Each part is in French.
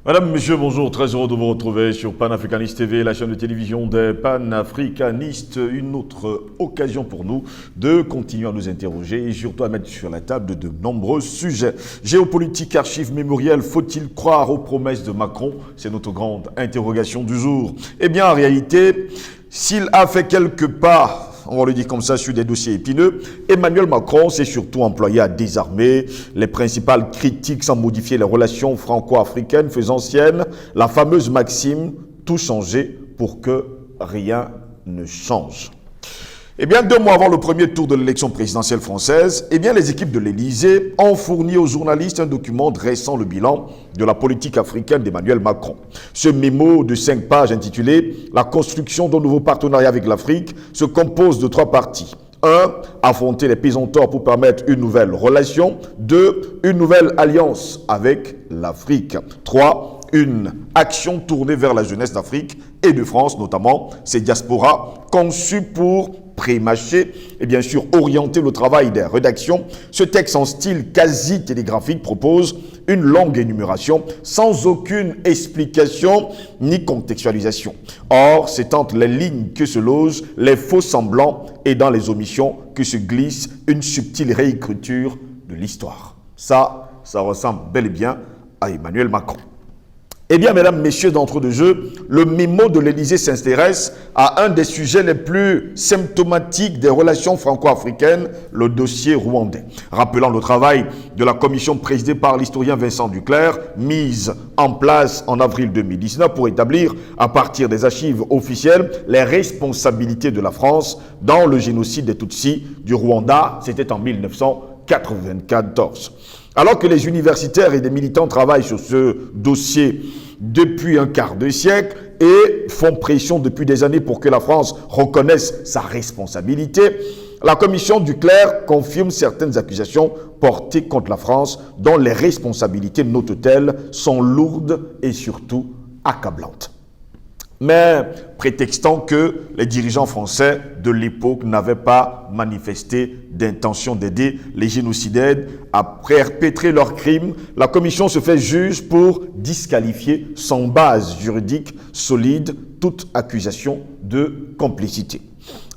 Madame, Monsieur, bonjour, très heureux de vous retrouver sur Panafricaniste TV, la chaîne de télévision des panafricanistes. Une autre occasion pour nous de continuer à nous interroger et surtout à mettre sur la table de nombreux sujets. Géopolitique, archives mémorielles, faut-il croire aux promesses de Macron? C'est notre grande interrogation du jour. Eh bien, en réalité, s'il a fait quelques pas, on va le dire comme ça, sur des dossiers épineux, Emmanuel Macron s'est surtout employé à désarmer les principales critiques sans modifier les relations franco-africaines, faisant sienne la fameuse maxime « tout changer pour que rien ne change ». Eh bien, 2 mois avant le premier tour de l'élection présidentielle française, eh bien, les équipes de l'Élysée ont fourni aux journalistes un document dressant le bilan de la politique africaine d'Emmanuel Macron. Ce mémo de 5 pages intitulé « La construction d'un nouveau partenariat avec l'Afrique » se compose de 3 parties. 1. Affronter les pesanteurs pour permettre une nouvelle relation. 2. Une nouvelle alliance avec l'Afrique. 3. Une action tournée vers la jeunesse d'Afrique et de France, notamment ces diasporas, conçues pour pré-mâcher et bien sûr orienter le travail des rédactions. Ce texte en style quasi télégraphique propose une longue énumération sans aucune explication ni contextualisation. Or, c'est entre les lignes que se logent les faux semblants et dans les omissions que se glisse une subtile réécriture de l'histoire. Ça ressemble bel et bien à Emmanuel Macron. Eh bien, mesdames, messieurs d'entre-deux-jeux, le mémo de l'Élysée s'intéresse à un des sujets les plus symptomatiques des relations franco-africaines, le dossier rwandais. Rappelant le travail de la commission présidée par l'historien Vincent Duclerc, mise en place en avril 2019 pour établir, à partir des archives officielles, les responsabilités de la France dans le génocide des Tutsis du Rwanda, c'était en 1994. Alors que les universitaires et des militants travaillent sur ce dossier depuis un quart de siècle et font pression depuis des années pour que la France reconnaisse sa responsabilité, la commission Duclerc confirme certaines accusations portées contre la France dont les responsabilités, note-t-elle, sont lourdes et surtout accablantes. Mais prétextant que les dirigeants français de l'époque n'avaient pas manifesté d'intention d'aider les génocidaires à perpétrer leurs crimes, la commission se fait juge pour disqualifier sans base juridique solide toute accusation de complicité.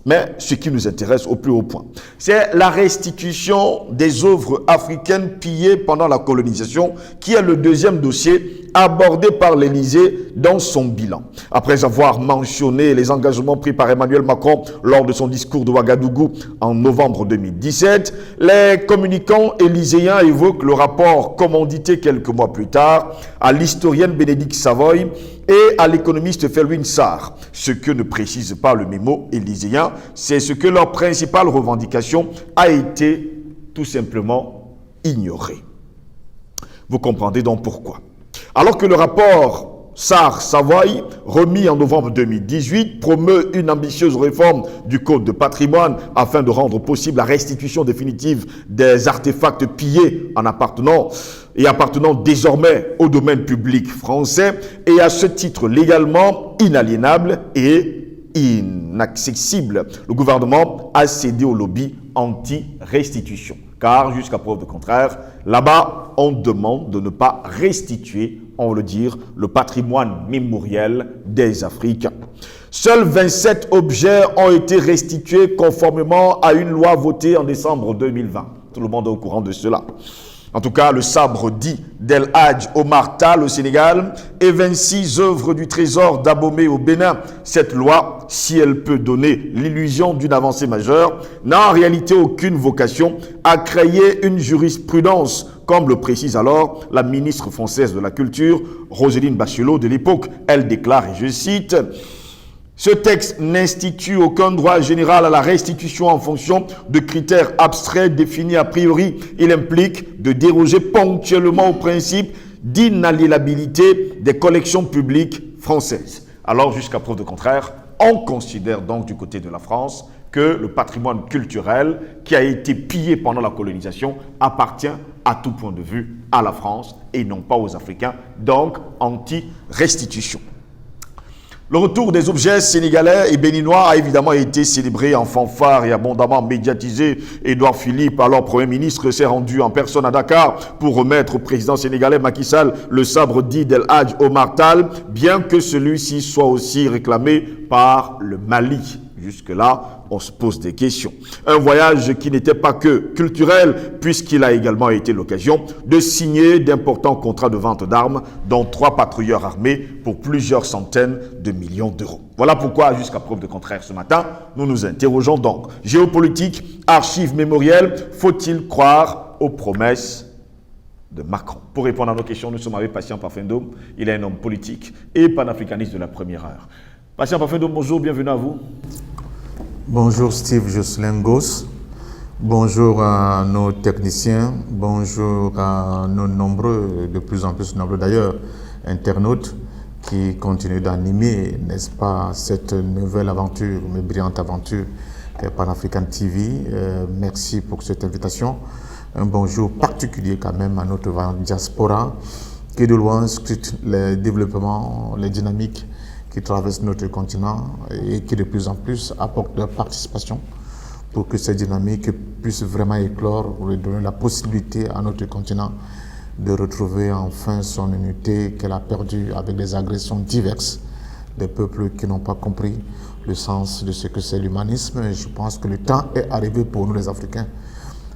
Mais ce qui nous intéresse au plus haut point, c'est la restitution des œuvres africaines pillées pendant la colonisation, qui est le deuxième dossier abordé par l'Élysée dans son bilan. Après avoir mentionné les engagements pris par Emmanuel Macron lors de son discours de Ouagadougou en novembre 2017, les communicants élyséens évoquent le rapport commandité quelques mois plus tard à l'historienne Bénédicte Savoy et à l'économiste Felwine Sarr. Ce que ne précise pas le mémo élyséen, c'est ce que leur principale revendication a été tout simplement ignorée. Vous comprendrez donc pourquoi. Alors que le rapport Sarr-Savoy, remis en novembre 2018, promeut une ambitieuse réforme du Code de patrimoine afin de rendre possible la restitution définitive des artefacts pillés appartenant désormais au domaine public français et à ce titre légalement inaliénable et inaccessible. Le gouvernement a cédé au lobby anti-restitution. Car, jusqu'à preuve de contraire, là-bas, on demande de ne pas restituer, on va le dire, le patrimoine mémoriel des Africains. Seuls 27 objets ont été restitués conformément à une loi votée en décembre 2020. Tout le monde est au courant de cela. En tout cas, le sabre dit d'El Hadj Omar Tall au Sénégal et 26 œuvres du trésor d'Abomey au Bénin. Cette loi, si elle peut donner l'illusion d'une avancée majeure, n'a en réalité aucune vocation à créer une jurisprudence, comme le précise alors la ministre française de la Culture, Roselyne Bachelot de l'époque. Elle déclare, et je cite, « Ce texte n'institue aucun droit général à la restitution en fonction de critères abstraits définis a priori. Il implique de déroger ponctuellement au principe d'inaliénabilité des collections publiques françaises. » Alors, jusqu'à preuve de contraire, on considère donc du côté de la France que le patrimoine culturel qui a été pillé pendant la colonisation appartient à tout point de vue à la France et non pas aux Africains, donc anti-restitution. Le retour des objets sénégalais et béninois a évidemment été célébré en fanfare et abondamment médiatisé. Édouard Philippe, alors Premier ministre, s'est rendu en personne à Dakar pour remettre au président sénégalais Macky Sall le sabre dit d'El Hadj Omar Tall, bien que celui-ci soit aussi réclamé par le Mali. Jusque-là, on se pose des questions. Un voyage qui n'était pas que culturel, puisqu'il a également été l'occasion de signer d'importants contrats de vente d'armes, dont 3 patrouilleurs armés pour plusieurs centaines de millions d'euros. Voilà pourquoi, jusqu'à preuve de contraire ce matin, nous nous interrogeons donc. Géopolitique, archives mémorielles, faut-il croire aux promesses de Macron? Pour répondre à nos questions, nous sommes avec Patient Parfendom. Il est un homme politique et panafricaniste de la première heure. Patient Parfendom, bonjour, bienvenue à vous. Bonjour Steve Josselin-Goss, bonjour à nos techniciens, bonjour à nos nombreux, de plus en plus nombreux d'ailleurs, internautes qui continuent d'animer, n'est-ce pas, cette nouvelle aventure, mais brillante aventure de Pan-African TV. Merci pour cette invitation. Un bonjour particulier quand même à notre diaspora qui de loin scrute les développements, les dynamiques qui traversent notre continent et qui de plus en plus apportent leur participation pour que ces dynamiques puissent vraiment éclore, pour donner la possibilité à notre continent de retrouver enfin son unité qu'elle a perdue avec des agressions diverses des peuples qui n'ont pas compris le sens de ce que c'est l'humanisme. Et je pense que le temps est arrivé pour nous les Africains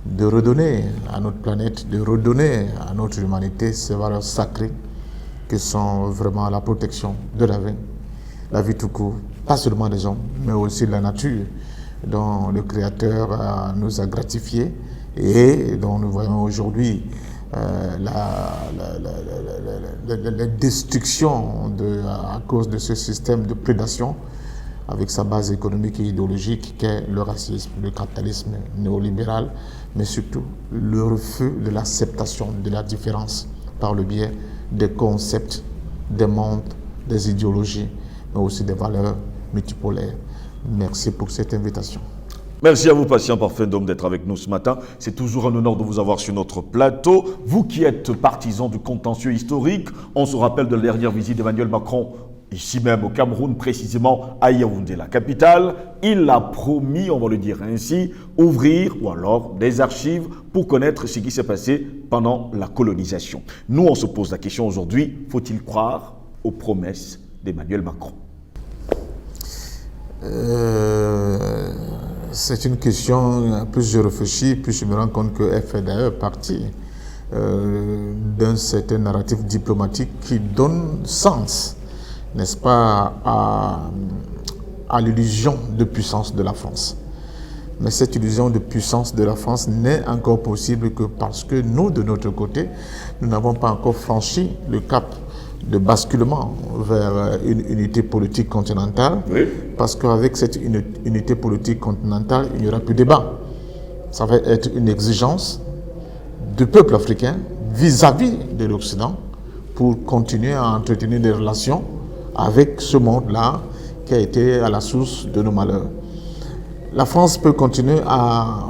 de redonner à notre planète, de redonner à notre humanité ces valeurs sacrées qui sont vraiment la protection de la vie tout court, pas seulement des hommes, mais aussi de la nature, dont le Créateur nous a gratifiés et dont nous voyons aujourd'hui la destruction à cause de ce système de prédation avec sa base économique et idéologique qu'est le racisme, le capitalisme néolibéral, mais surtout le refus de l'acceptation de la différence par le biais des concepts, des mondes, des idéologies, mais aussi des valeurs multipolaires. Merci pour cette invitation. Merci à vous, Patient Parfendom, d'être avec nous ce matin. C'est toujours un honneur de vous avoir sur notre plateau. Vous qui êtes partisan du contentieux historique, on se rappelle de la dernière visite d'Emmanuel Macron, ici même au Cameroun, précisément à Yaoundé, la capitale. Il a promis, on va le dire ainsi, ouvrir ou alors des archives pour connaître ce qui s'est passé pendant la colonisation. Nous, on se pose la question aujourd'hui, faut-il croire aux promesses d'Emmanuel Macron? C'est une question, plus je réfléchis, plus je me rends compte qu'elle fait d'ailleurs partie d'un certain narratif diplomatique qui donne sens, n'est-ce pas, à l'illusion de puissance de la France. Mais cette illusion de puissance de la France n'est encore possible que parce que nous, de notre côté, nous n'avons pas encore franchi le cap de basculement vers une unité politique continentale, oui. Parce qu'avec cette unité politique continentale, il n'y aura plus de débat. Ça va être une exigence du peuple africain vis-à-vis de l'Occident pour continuer à entretenir des relations avec ce monde-là qui a été à la source de nos malheurs. La France peut continuer à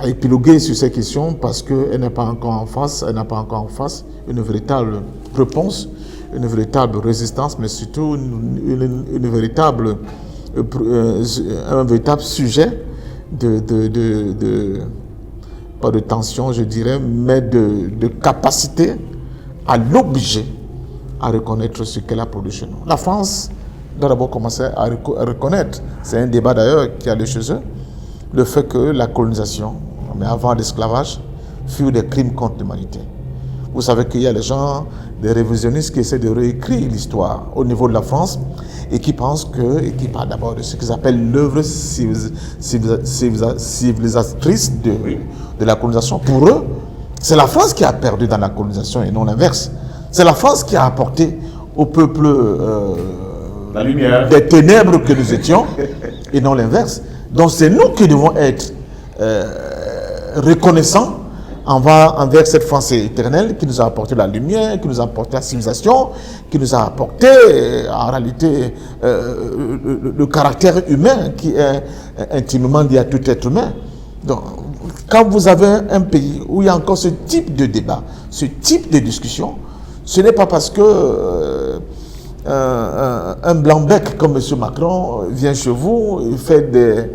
épiloguer sur ces questions parce qu'elle n'est pas encore en face, une véritable réponse, une véritable résistance, mais surtout un véritable sujet pas de tension, je dirais, mais de capacité à l'obliger à reconnaître ce qu'elle a produit chez nous. La France doit d'abord commencer à reconnaître, c'est un débat d'ailleurs qui a lieu chez eux, le fait que la colonisation, mais avant l'esclavage, fut des crimes contre l'humanité. Vous savez qu'il y a des gens, des révisionnistes qui essaient de réécrire l'histoire au niveau de la France et qui pensent et qui parlent d'abord de ce qu'ils appellent l'œuvre civilisatrice de la colonisation. Pour eux, c'est la France qui a perdu dans la colonisation et non l'inverse. C'est la France qui a apporté au peuple la lumière des ténèbres que nous étions et non l'inverse. Donc c'est nous qui devons être reconnaissants envers cette France éternelle qui nous a apporté la lumière, qui nous a apporté la civilisation, qui nous a apporté en réalité le caractère humain qui est intimement lié à tout être humain. Donc, quand vous avez un pays où il y a encore ce type de débat, ce type de discussion, ce n'est pas parce que un blanc-bec comme M. Macron vient chez vous, il fait des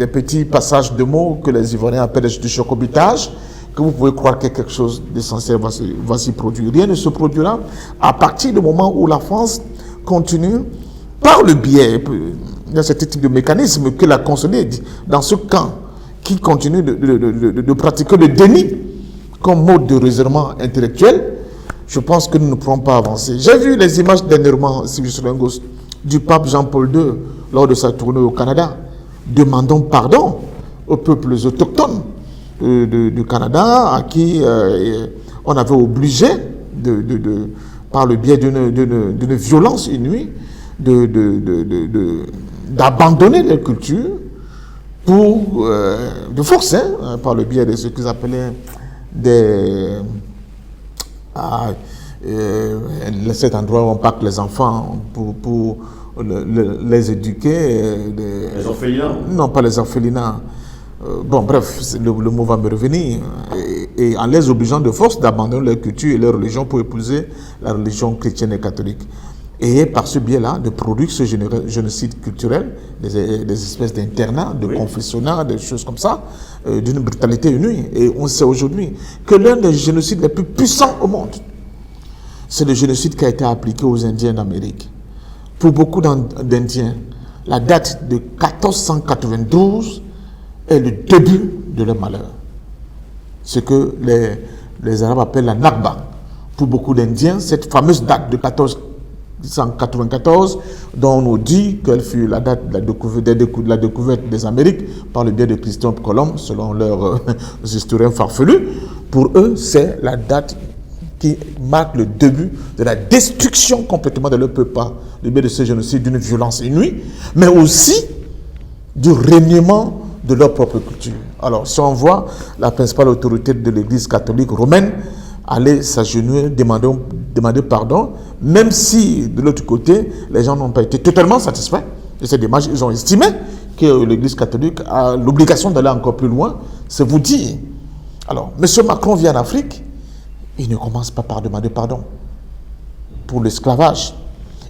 petits passages de mots que les Ivoiriens appellent du chocobitage, que vous pouvez croire que quelque chose d'essentiel va s'y produire. Rien ne se produira à partir du moment où la France continue, par le biais de ce type de mécanisme que la consolide dans ce camp qui continue de pratiquer le déni comme mode de raisonnement intellectuel. Je pense que nous ne pourrons pas avancer. J'ai vu les images dernièrement, du pape Jean-Paul II lors de sa tournée au Canada, demandant pardon aux peuples autochtones du Canada à qui on avait obligé, par le biais d'une violence inouïe, d'abandonner leur culture pour, de force, par le biais de ce qu'ils appelaient cet endroit où on parque les enfants pour les éduquer. Les orphelinats? Non, pas les orphelinats. Bon, bref, le mot va me revenir. Et en les obligeant de force d'abandonner leur culture et leur religion pour épouser la religion chrétienne et catholique. Et par ce biais-là, de produire ce génocide culturel, des espèces d'internats, de confessionnats, des choses comme ça, d'une brutalité inouïe. Et on sait aujourd'hui que l'un des génocides les plus puissants au monde, c'est le génocide qui a été appliqué aux Indiens d'Amérique. Pour beaucoup d'Indiens, la date de 1492 est le début de leur malheur. Ce que les Arabes appellent la Nakba. Pour beaucoup d'Indiens, cette fameuse date de 1494, dont on nous dit qu'elle fut la date de la découverte des Amériques par le biais de Christophe Colomb, selon leurs historiens farfelus, pour eux, c'est la date qui marque le début de la destruction complètement de leur peuple par le biais de ce génocide, d'une violence inouïe, mais aussi du reniement de leur propre culture. Alors, si on voit la principale autorité de l'Église catholique romaine aller s'agenouiller, demander pardon, même si, de l'autre côté, les gens n'ont pas été totalement satisfaits de cette démarche, ils ont estimé que l'Église catholique a l'obligation d'aller encore plus loin, c'est vous dire. Alors, M. Macron vient en Afrique, il ne commence pas par demander pardon pour l'esclavage.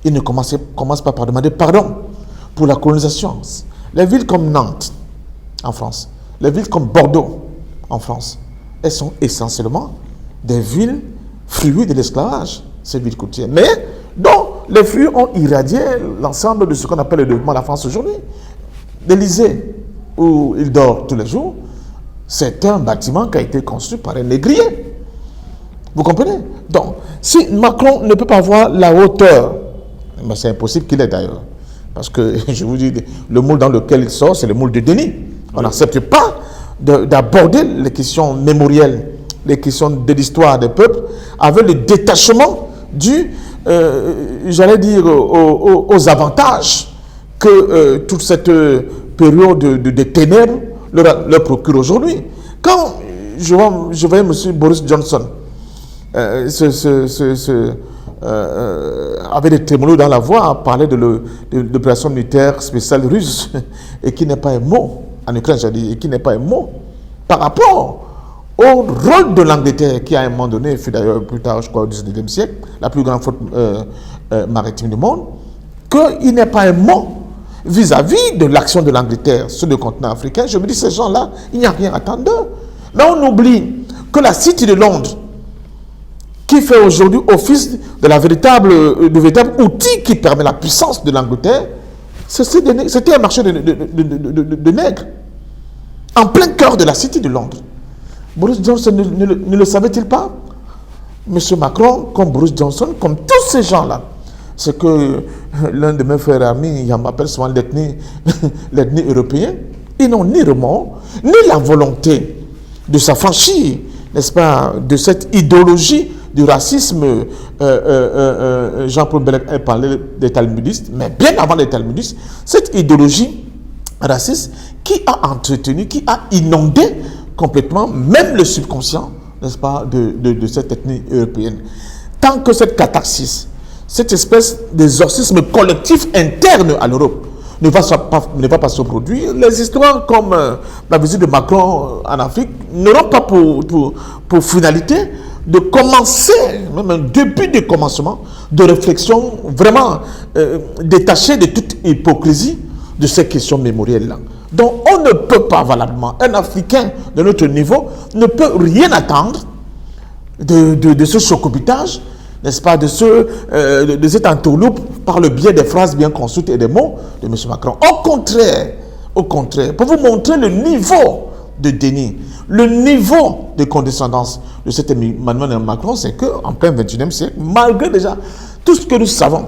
Il ne commence pas par demander pardon pour la colonisation. Les villes comme Nantes, en France, les villes comme Bordeaux, en France, elles sont essentiellement des villes fruits de l'esclavage, ces villes côtières. Mais dont les flux ont irradié l'ensemble de ce qu'on appelle le développement de la France aujourd'hui. L'Élysée, où il dort tous les jours, c'est un bâtiment qui a été construit par un négrier. Vous comprenez? Donc, si Macron ne peut pas avoir la hauteur, c'est impossible qu'il ait d'ailleurs. Parce que, je vous dis, le moule dans lequel il sort, c'est le moule de déni. On n'accepte pas d'aborder les questions mémorielles, les questions de l'histoire des peuples, avec le détachement j'allais dire, aux avantages que toute cette période de ténèbres leur procure aujourd'hui. Quand je voyais M. Boris Johnson, avait des trémolos dans la voix, parlait de l'opération militaire spéciale russe, et qui n'est pas un mot, en Ukraine, j'ai dit, et qui n'est pas un mot, par rapport au rôle de l'Angleterre, qui à un moment donné, fut d'ailleurs plus tard, je crois, au XIXe siècle, la plus grande flotte maritime du monde, qu'il n'est pas un mot vis-à-vis de l'action de l'Angleterre sur le continent africain. Je me dis, ces gens-là, il n'y a rien à attendre d'eux. Mais on oublie que la City de Londres, qui fait aujourd'hui office de véritable outil qui permet la puissance de l'Angleterre, c'était un marché de nègres, en plein cœur de la City de Londres. Boris Johnson ne le savait-il pas? M. Macron, comme Boris Johnson, comme tous ces gens-là, c'est que l'un de mes frères amis, il m'appelle souvent l'ethnie européenne, ils n'ont ni remords, ni la volonté de s'affranchir, n'est-ce pas, de cette idéologie du racisme. Jean-Paul Bellec a parlé des talmudistes, mais bien avant les talmudistes, cette idéologie raciste qui a entretenu, qui a inondé complètement, même le subconscient, n'est-ce pas, de cette ethnie européenne. Tant que cette catharsis, cette espèce d'exorcisme collectif interne à l'Europe ne va pas se produire, les histoires comme la visite de Macron en Afrique n'auront pas pour finalité de commencer, même un début de commencement, de réflexion vraiment détachée de toute hypocrisie de ces questions mémorielles-là. Donc on ne peut pas valablement, un Africain de notre niveau ne peut rien attendre de ce chocobutage, n'est-ce pas, de cette entourloupe par le biais des phrases bien construites et des mots de M. Macron. Au contraire, pour vous montrer le niveau de déni, le niveau de condescendance de cet Emmanuel Macron, c'est qu'en plein 21e siècle, malgré déjà tout ce que nous savons,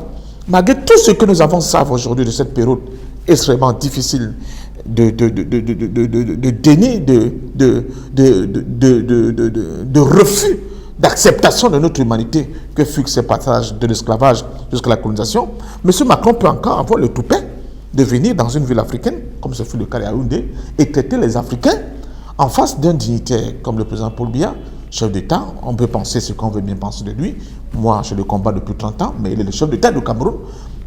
malgré tout ce que nous avons savent aujourd'hui de cette période extrêmement difficile de déni, de refus d'acceptation de notre humanité que fut ce passage de l'esclavage jusqu'à la colonisation, M. Macron peut encore avoir le toupet de venir dans une ville africaine, comme ce fut le cas à Yaoundé, et traiter les Africains en face d'un dignitaire comme le président Paul Biya, chef d'État. On peut penser ce qu'on veut bien penser de lui. Moi, je le combat depuis 30 ans, mais il est le chef d'État du Cameroun.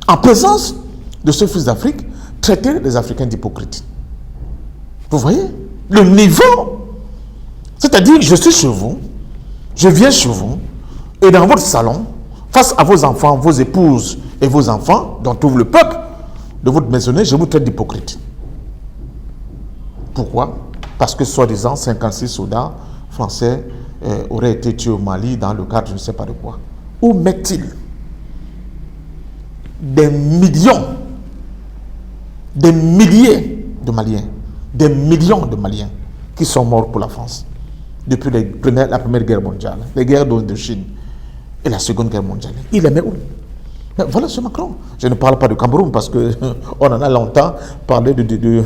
En présence de ce fils d'Afrique, traiter les Africains d'hypocrites. Vous voyez le niveau. C'est-à-dire, je suis chez vous, je viens chez vous, et dans votre salon, face à vos enfants, vos épouses et vos enfants, dont tout le peuple de votre maisonnée, je vous traite d'hypocrite. Pourquoi? Parce que, soi-disant, 56 soldats français auraient été tués au Mali dans le cadre je ne sais pas de quoi. Où met-il des millions, des milliers de Maliens, des millions de Maliens qui sont morts pour la France depuis la Première Guerre mondiale, les guerres d'Indochine et la Seconde Guerre mondiale? Il les met où? Mais voilà ce Macron. Je ne parle pas du Cameroun parce qu'on en a longtemps parlé de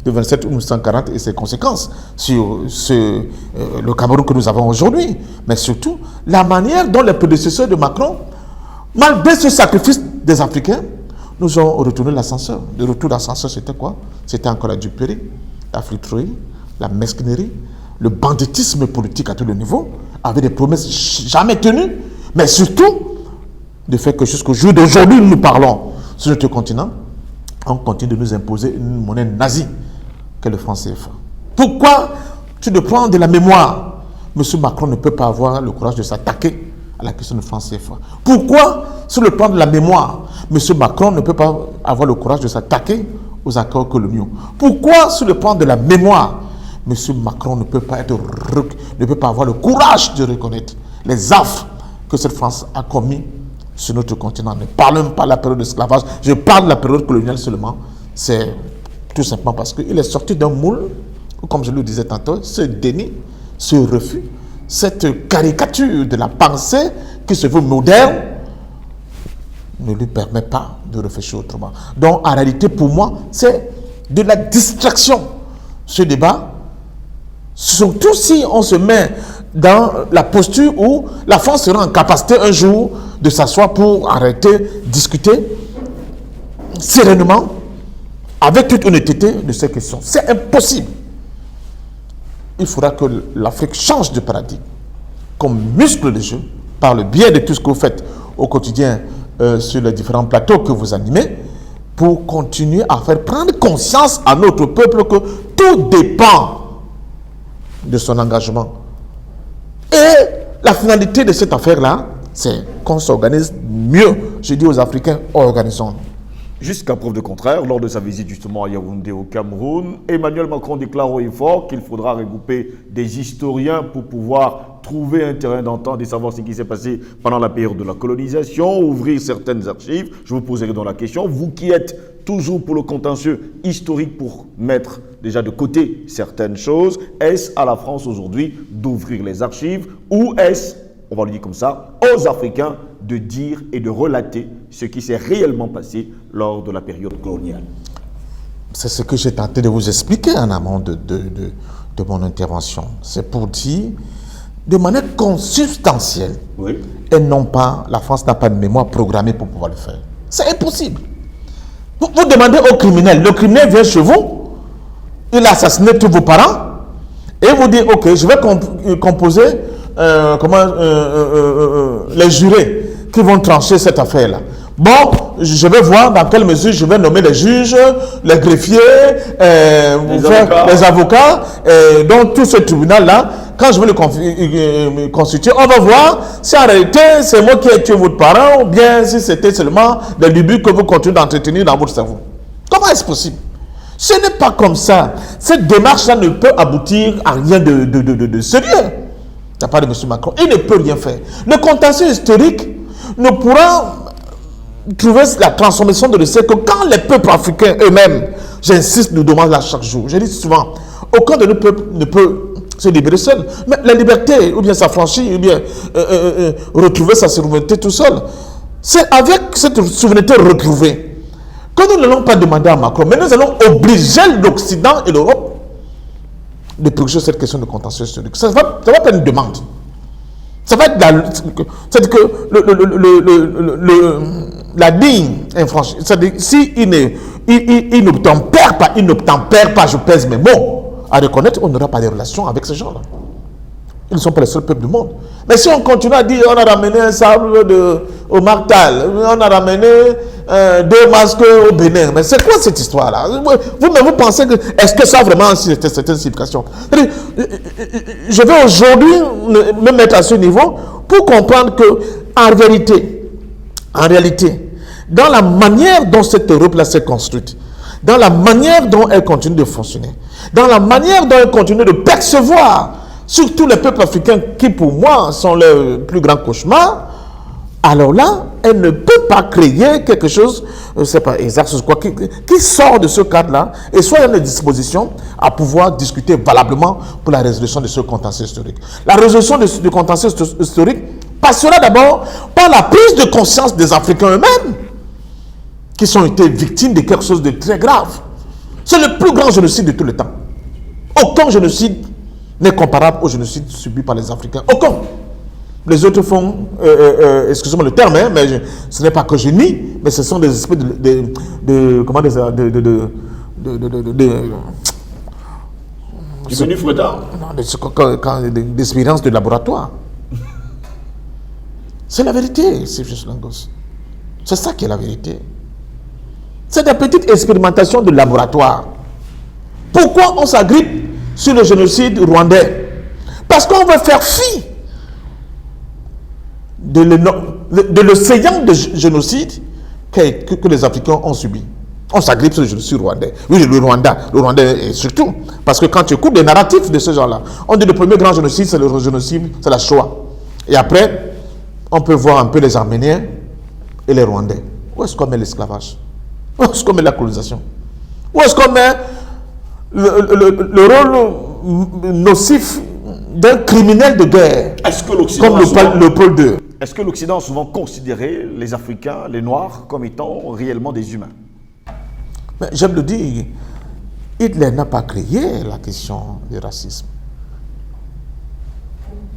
27 août 1940 et ses conséquences sur le Cameroun que nous avons aujourd'hui. Mais surtout, la manière dont les prédécesseurs de Macron, malgré ce sacrifice des Africains, nous ont retourné l'ascenseur. Le retour d'ascenseur, c'était quoi? C'était encore la duperie, la flitterie, la mesquinerie, le banditisme politique à tous les niveaux, avec des promesses jamais tenues, mais surtout, de fait que jusqu'au jour d'aujourd'hui, nous parlons sur notre continent, on continue de nous imposer une monnaie nazie qu'est le franc CFA. Pourquoi tu te prends de la mémoire? M. Macron ne peut pas avoir le courage de s'attaquer à la question du franc CFA. Pourquoi, sur le plan de la mémoire, M. Macron ne peut pas avoir le courage de s'attaquer aux accords coloniaux? Pourquoi, sur le plan de la mémoire, M. Macron ne peut pas avoir le courage de reconnaître les affres que cette France a commis sur notre continent? Ne parlons pas de la période d'esclavage, je parle de la période coloniale seulement. C'est tout simplement parce qu'il est sorti d'un moule, ou comme je le disais tantôt, ce déni, ce refus, cette caricature de la pensée qui se veut moderne, ne lui permet pas de réfléchir autrement. Donc, en réalité, pour moi, c'est de la distraction, ce débat, surtout si on se met dans la posture où la France sera en capacité un jour de s'asseoir pour arrêter, discuter sereinement, avec toute honnêteté de ces questions. C'est impossible. Il faudra que l'Afrique change de paradigme, qu'on muscle le jeu, par le biais de tout ce que vous faites au quotidien sur les différents plateaux que vous animez, pour continuer à faire prendre conscience à notre peuple que tout dépend de son engagement. Et la finalité de cette affaire-là, c'est qu'on s'organise mieux. Je dis aux Africains, organisons-nous. Jusqu'à preuve de contraire, lors de sa visite justement à Yaoundé au Cameroun, Emmanuel Macron déclare haut et fort qu'il faudra regrouper des historiens pour pouvoir trouver un terrain d'entente et savoir ce qui s'est passé pendant la période de la colonisation, ouvrir certaines archives. Je vous poserai donc la question, vous qui êtes toujours pour le contentieux historique pour mettre déjà de côté certaines choses, est-ce à la France aujourd'hui d'ouvrir les archives ou est-ce, on va le dire comme ça, aux Africains de dire et de relater ce qui s'est réellement passé lors de la période coloniale? C'est ce que j'ai tenté de vous expliquer en amont de mon intervention. C'est pour dire, de manière consubstantielle, oui, et non pas, la France n'a pas de mémoire programmée pour pouvoir le faire. C'est impossible. Vous demandez au criminel, le criminel vient chez vous, il a assassiné tous vos parents, et vous dites, ok, je vais composer les jurés qui vont trancher cette affaire-là. Bon, je vais voir dans quelle mesure je vais nommer les juges, les greffiers, les avocats. Donc tout ce tribunal-là, quand je vais me constituer, on va voir si en réalité c'est moi qui ai tué votre parent ou bien si c'était seulement des lubies que vous continuez d'entretenir dans votre cerveau. Comment est-ce possible? Ce n'est pas comme ça. Cette démarche-là ne peut aboutir à rien de sérieux. Il n'y a pas de M. Macron. Il ne peut rien faire. Le contentieux historique ne pourra trouver la transformation de l'essai que quand les peuples africains eux-mêmes, j'insiste, nous demandent là chaque jour. Je dis souvent, aucun de nos peuples ne peut se libérer seul. Mais la liberté, ou bien s'affranchir, ou bien retrouver sa souveraineté tout seul, c'est avec cette souveraineté retrouvée que nous n'allons pas demander à Macron, mais nous allons obliger l'Occident et l'Europe de purger cette question de contentieux historique. Ça va pas être une demande. Ça va être c'est-à-dire que la ligne infranchie, c'est-à-dire si il n'obtempère pas, je pèse mes mots, à reconnaître, on n'aura pas de relation avec ces gens-là. Ils ne sont pas les seuls peuples du monde. Mais si on continue à dire on a ramené un sable au Martal, on a ramené 2 masques au Bénin, mais c'est quoi cette histoire-là? Vous-même, vous pensez que est-ce que ça a vraiment cette signification? Je vais aujourd'hui me mettre à ce niveau pour comprendre que en réalité, dans la manière dont cette Europe-là s'est construite, dans la manière dont elle continue de fonctionner, dans la manière dont elle continue de percevoir surtout les peuples africains qui, pour moi, sont le plus grand cauchemar, alors là, elle ne peut pas créer quelque chose, je ne sais pas exactement quoi, qui sort de ce cadre-là et soit dans des dispositions à pouvoir discuter valablement pour la résolution de ce contentieux historique. La résolution du contentieux historique passera d'abord par la prise de conscience des Africains eux-mêmes qui ont été victimes de quelque chose de très grave. C'est le plus grand génocide de tout le temps. Aucun génocide n'est comparable au génocide subi par les Africains. Aucun. Les autres font, excusez-moi le terme, mais ce n'est pas que je nie, mais ce sont des espèces d'expériences de laboratoire. C'est la vérité, c'est juste Lengos. C'est ça qui est la vérité. C'est des petites expérimentations de laboratoire. Pourquoi on s'agrippe sur le génocide rwandais? Parce qu'on veut faire fi de l'océan de génocide que les Africains ont subi. On s'agrippe sur le génocide rwandais. Oui, le Rwandais surtout. Parce que quand tu écoutes les narratifs de ce genre-là, on dit le premier grand génocide, c'est le génocide, c'est la Shoah. Et après, on peut voir un peu les Arméniens et les Rwandais. Où est-ce qu'on met l'esclavage? Où est-ce qu'on met la colonisation? Où est-ce qu'on met le rôle nocif d'un criminel de guerre comme Léopold II? Est-ce que l'Occident a souvent considéré les Africains, les Noirs, comme étant réellement des humains? Mais j'aime le dire, Hitler n'a pas créé la question du racisme.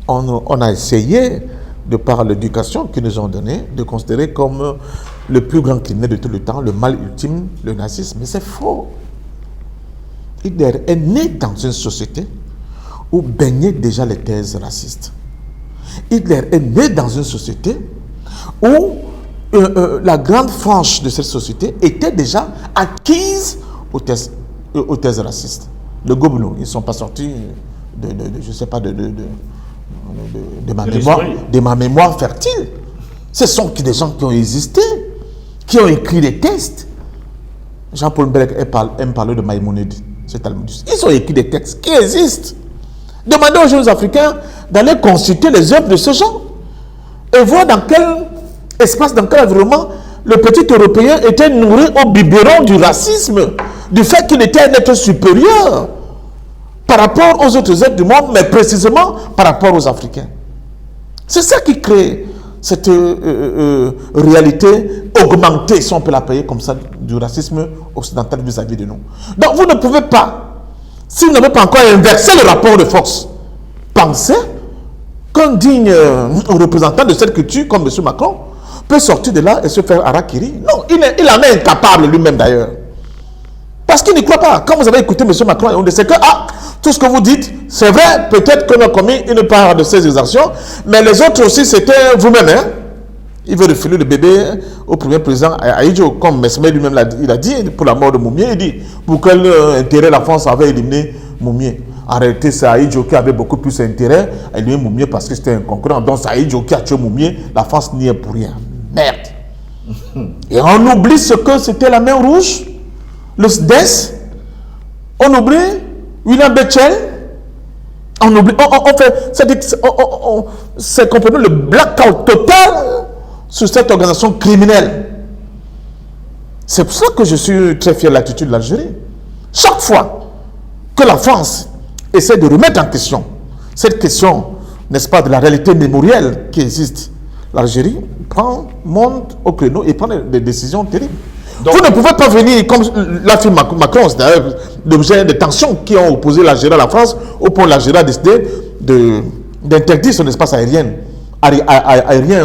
On a essayé, de par l'éducation qu'ils nous ont donnée, de considérer comme le plus grand criminel de tout le temps, le mal ultime, le nazisme. Mais c'est faux. Hitler est né dans une société où baignaient déjà les thèses racistes. Hitler est né dans une société où la grande frange de cette société était déjà acquise aux thèses racistes. Le Gobelins, ils ne sont pas sortis je ne sais pas, de ma mémoire fertile. Ce sont des gens qui ont existé, qui ont écrit des textes. Jean-Paul Mbelek aime parler de Maïmonide, c'est talmudiste. Ils ont écrit des textes qui existent. Demandez aux jeunes Africains d'aller consulter les œuvres de ce genre et voir dans quel espace, dans quel environnement le petit Européen était nourri au biberon du racisme, du fait qu'il était un être supérieur par rapport aux autres êtres du monde, mais précisément par rapport aux Africains. C'est ça qui crée cette réalité augmentée, si on peut la payer comme ça, du racisme occidental vis-à-vis de nous. Donc vous ne pouvez pas, si vous n'avez pas encore inversé le rapport de force, penser qu'un digne représentant de cette culture, comme M. Macron, peut sortir de là et se faire harakiri. Non, il en est incapable lui-même d'ailleurs. Parce qu'il n'y croit pas. Quand vous avez écouté M. Macron, on sait que tout ce que vous dites, c'est vrai, peut-être que nous avons commis une part de ces exactions, mais les autres aussi, c'était vous-même. Hein? Il veut refiler le bébé au premier président Aïdjo, comme Mesmer lui-même il a dit, pour la mort de Moumié, il dit, pour quel intérêt la France avait éliminé Moumié. En réalité, c'est Ahidjo qui avait beaucoup plus intérêt à lui Moumié parce que c'était un concurrent. Donc c'est Ahidjo qui a tué Moumié. La France n'y est pour rien. Merde. Et on oublie ce que c'était la main rouge, le SDES. On oublie William Betchel. On oublie. On fait. C'est complètement le blackout total sur cette organisation criminelle. C'est pour ça que je suis très fier de l'attitude de l'Algérie. Chaque fois que la France essaie de remettre en question cette question, n'est-ce pas, de la réalité mémorielle qui existe, l'Algérie monte au créneau et prend des décisions terribles. Donc, vous ne pouvez pas venir, comme l'a fait Macron, c'est d'ailleurs l'objet des tensions qui ont opposé l'Algérie à la France, au point où l'Algérie a décidé d'interdire son espace aérien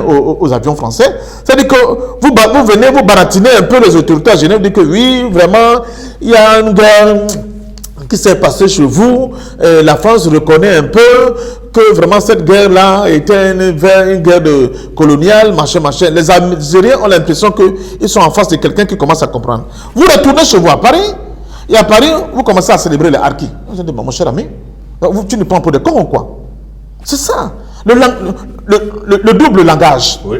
aux avions français. C'est-à-dire que vous venez, vous baratiner un peu les autorités à Genève, dire que oui, vraiment, il y a une guerre qui s'est passée chez vous, la France reconnaît un peu que vraiment cette guerre-là était une guerre coloniale, machin. Les Algériens ont l'impression qu'ils sont en face de quelqu'un qui commence à comprendre. Vous retournez chez vous à Paris, et à Paris, vous commencez à célébrer les harkis. Je dis, mon cher ami, tu ne prends pas de con ou quoi? C'est ça. Le double langage. Oui.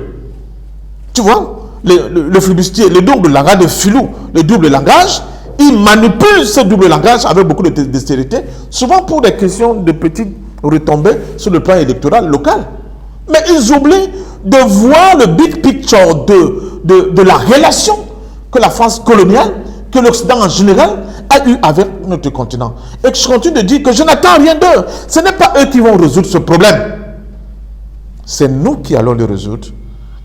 Tu vois, le flibustier, le double langage de Filou, le double langage, il manipule ce double langage avec beaucoup de dextérité, souvent pour des questions de petites retombées sur le plan électoral local. Mais ils oublient de voir le big picture de la relation que la France coloniale, que l'Occident en général a eu avec notre continent. Et je continue de dire que je n'attends rien d'eux. Ce n'est pas eux qui vont résoudre ce problème. C'est nous qui allons le résoudre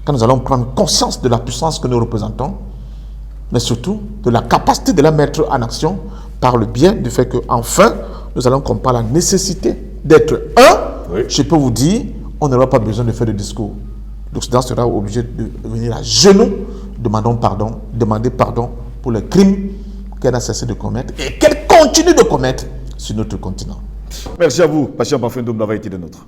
quand nous allons prendre conscience de la puissance que nous représentons, mais surtout de la capacité de la mettre en action par le biais du fait qu'enfin, nous allons comprendre la nécessité d'être un. Oui. Je peux vous dire, on n'aura pas besoin de faire de discours. L'Occident sera obligé de venir à genoux, demander pardon pour les crimes qu'elle a cessé de commettre et qu'elle continue de commettre sur notre continent. Merci à vous, Patient Bafouendoum, d'avoir été de nôtre.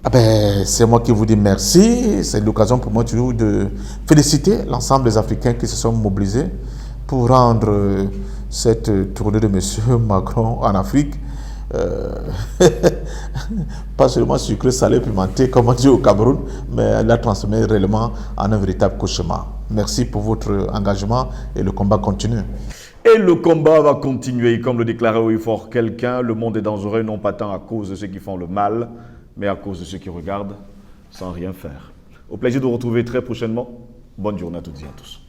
C'est moi qui vous dis merci. C'est l'occasion pour moi toujours de féliciter l'ensemble des Africains qui se sont mobilisés pour rendre cette tournée de M. Macron en Afrique pas seulement sucré, salé, pimenté, comme on dit au Cameroun, mais la transformé réellement en un véritable cauchemar. Merci pour votre engagement et le combat continue. Et le combat va continuer, comme le déclarait au fort quelqu'un, le monde est dangereux non pas tant à cause de ceux qui font le mal, mais à cause de ceux qui regardent sans rien faire. Au plaisir de vous retrouver très prochainement. Bonne journée à toutes et à tous.